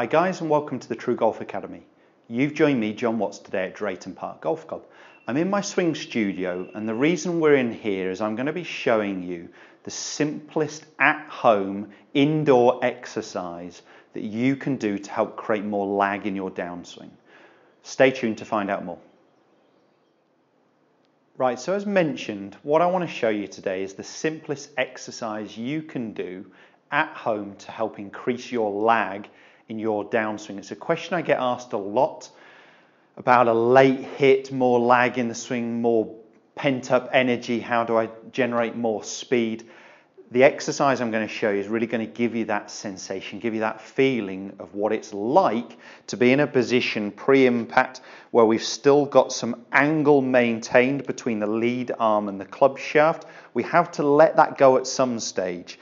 Hi guys, and welcome to the TruGolf Academy. You've joined me, Jon Watts, today at Drayton Park Golf Club. I'm in my swing studio, and the reason we're in here is I'm going to be showing you the simplest at-home indoor exercise that you can do to help create more lag in your downswing. Stay tuned to find out more. Right, so as mentioned, what I want to show you today is the simplest exercise you can do at home to help increase your lag in your downswing. It's a question I get asked a lot about a late hit, more lag in the swing, more pent up energy, how do I generate more speed? The exercise I'm going to show you is really going to give you that sensation, give you that feeling of what it's like to be in a position pre-impact where we've still got some angle maintained between the lead arm and the club shaft. We have to let that go at some stage,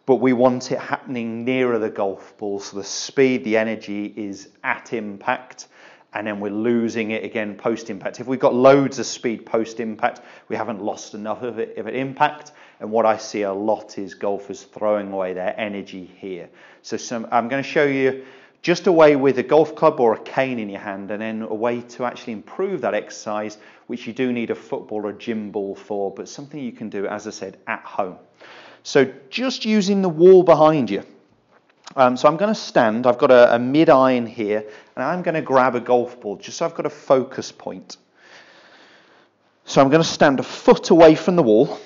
but we want it happening nearer the golf ball, so the speed, the energy is at impact, and then we're losing it again post-impact. If we've got loads of speed post-impact, we haven't lost enough of it at impact, and what I see a lot is golfers throwing away their energy here. So I'm going to show you just a way with a golf club or a cane in your hand, and then a way to actually improve that exercise, which you do need a football or a gym ball for, but something you can do, as I said, at home. So just using the wall behind you. So I'm going to stand, I've got a mid-iron here, and I'm going to grab a golf ball just so I've got a focus point. So I'm going to stand a foot away from the wall,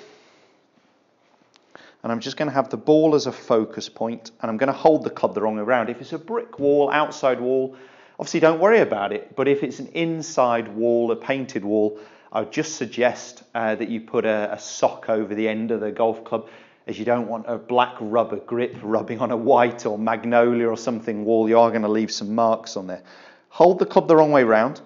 and I'm just going to have the ball as a focus point, and I'm going to hold the club the wrong way around. If it's a brick wall, outside wall, obviously don't worry about it, but if it's an inside wall, a painted wall, I would just suggest that you put a sock over the end of the golf club, as you don't want a black rubber grip rubbing on a white or magnolia or something wall. You are going to leave some marks on there. Hold the club the wrong way round.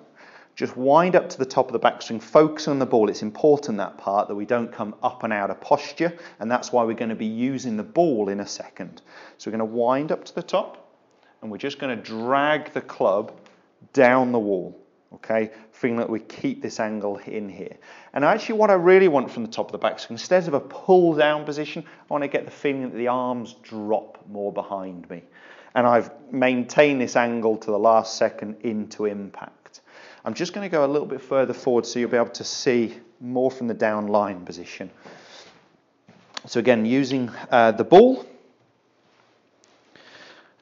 Just wind up to the top of the backswing, focus on the ball. It's important, that part, that we don't come up and out of posture, and that's why we're going to be using the ball in a second. So we're going to wind up to the top, and we're just going to drag the club down the wall. Okay, feeling that we keep this angle in here. And actually what I really want from the top of the backswing, instead of a pull down position, I want to get the feeling that the arms drop more behind me. And I've maintained this angle to the last second into impact. I'm just going to go a little bit further forward so you'll be able to see more from the down line position. So again, using the ball.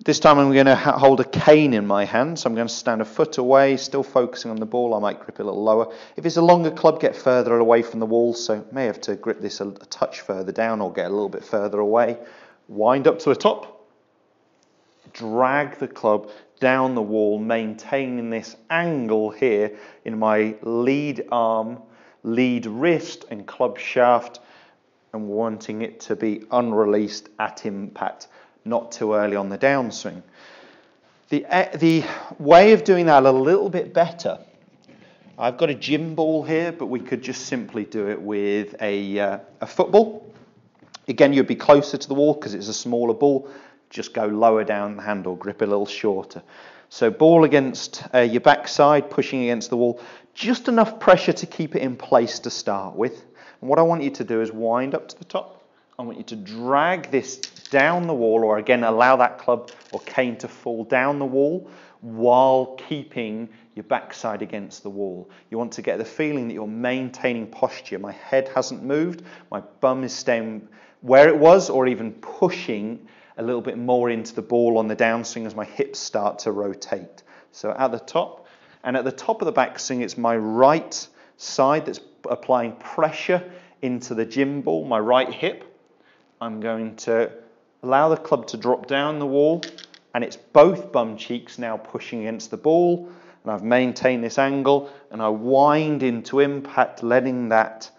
This time I'm going to hold a cane in my hand, so I'm going to stand a foot away, still focusing on the ball. I might grip it a little lower. If it's a longer club, get further away from the wall, so may have to grip this a touch further down or get a little bit further away. Wind up to the top, drag the club down the wall, maintaining this angle here in my lead arm, lead wrist and club shaft, and wanting it to be unreleased at impact, not too early on the downswing. The way of doing that a little bit better, I've got a gym ball here, but we could just simply do it with a football. Again, you'd be closer to the wall because it's a smaller ball. Just go lower down the handle, grip a little shorter. So ball against your backside, pushing against the wall. Just enough pressure to keep it in place to start with. And what I want you to do is wind up to the top. I want you to drag this down the wall, or again allow that club or cane to fall down the wall while keeping your backside against the wall. You want to get the feeling that you're maintaining posture. My head hasn't moved, my bum is staying where it was, or even pushing a little bit more into the ball on the downswing as my hips start to rotate. So at the top, and at the top of the backswing, it's my right side that's applying pressure into the gym ball, my right hip. I'm going to allow the club to drop down the wall, and it's both bum cheeks now pushing against the ball, and I've maintained this angle, and I wind into impact, letting that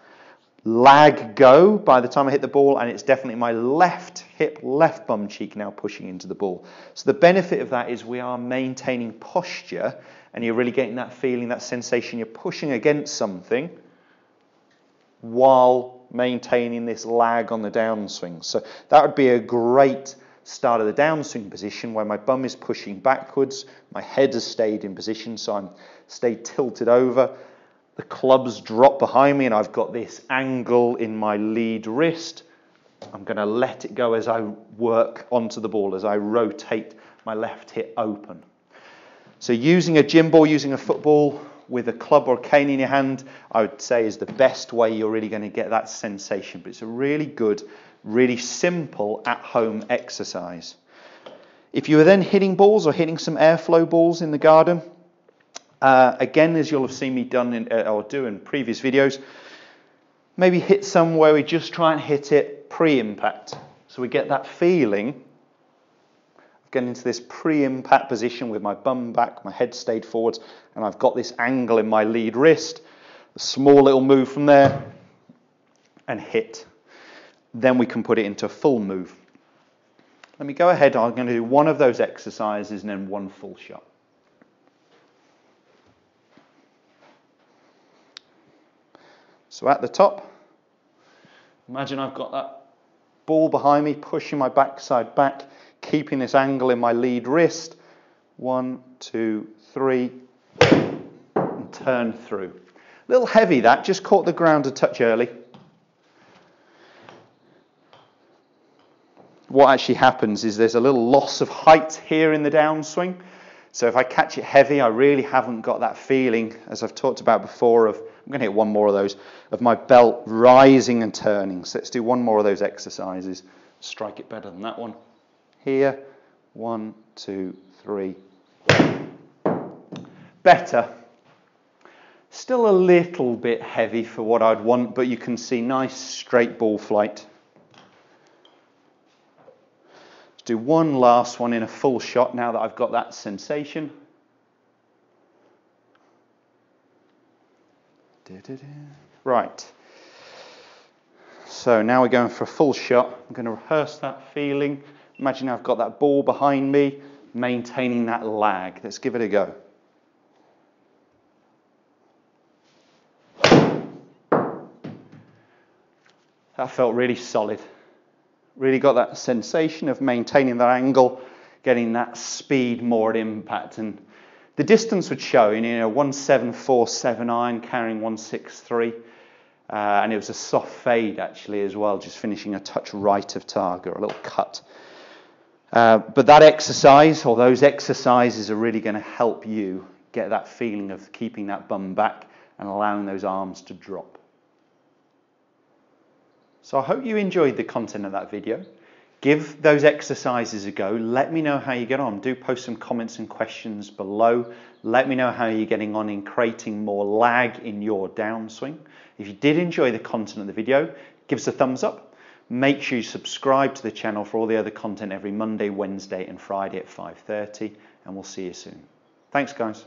lag go by the time I hit the ball, and it's definitely my left hip, left bum cheek now pushing into the ball. So the benefit of that is we are maintaining posture, and you're really getting that feeling, that sensation, you're pushing against something while maintaining this lag on the downswing. So that would be a great start of the downswing position where my bum is pushing backwards, my head has stayed in position, so I'm stayed tilted over, the clubs drop behind me, and I've got this angle in my lead wrist. I'm going to let it go as I work onto the ball, as I rotate my left hip open. So using a gym ball, using a football with a club or a cane in your hand, I would say is the best way you're really going to get that sensation. But it's a really good, really simple at-home exercise. If you were then hitting balls or hitting some airflow balls in the garden, again, as you'll have seen me do in previous videos, maybe hit some where we just try and hit it pre-impact. So we get that feeling of getting into this pre-impact position with my bum back, my head stayed forwards, and I've got this angle in my lead wrist, a small little move from there, and hit. Then we can put it into a full move. Let me go ahead, I'm going to do one of those exercises and then one full shot. So at the top, imagine I've got that ball behind me, pushing my backside back, keeping this angle in my lead wrist. 1, 2, 3, and turn through. A little heavy that, just caught the ground a touch early. What actually happens is there's a little loss of height here in the downswing. So if I catch it heavy, I really haven't got that feeling, as I've talked about before, of, I'm going to hit one more of those, of my belt rising and turning. So let's do one more of those exercises. Strike it better than that one. Here, 1, 2, 3. Better. Still a little bit heavy for what I'd want, but you can see nice straight ball flight. Let's do one last one in a full shot now that I've got that sensation. Right. So now we're going for a full shot. I'm going to rehearse that feeling. Imagine I've got that ball behind me, maintaining that lag. Let's give it a go. That felt really solid. Really got that sensation of maintaining that angle, getting that speed more at impact. And the distance would show, 174.7 iron, carrying 163. And it was a soft fade actually as well, just finishing a touch right of target, a little cut. But that exercise, or those exercises, are really going to help you get that feeling of keeping that bum back and allowing those arms to drop. So I hope you enjoyed the content of that video. Give those exercises a go. Let me know how you get on. Do post some comments and questions below. Let me know how you're getting on in creating more lag in your downswing. If you did enjoy the content of the video, give us a thumbs up. Make sure you subscribe to the channel for all the other content every Monday, Wednesday and Friday at 5:30, and we'll see you soon. Thanks, guys.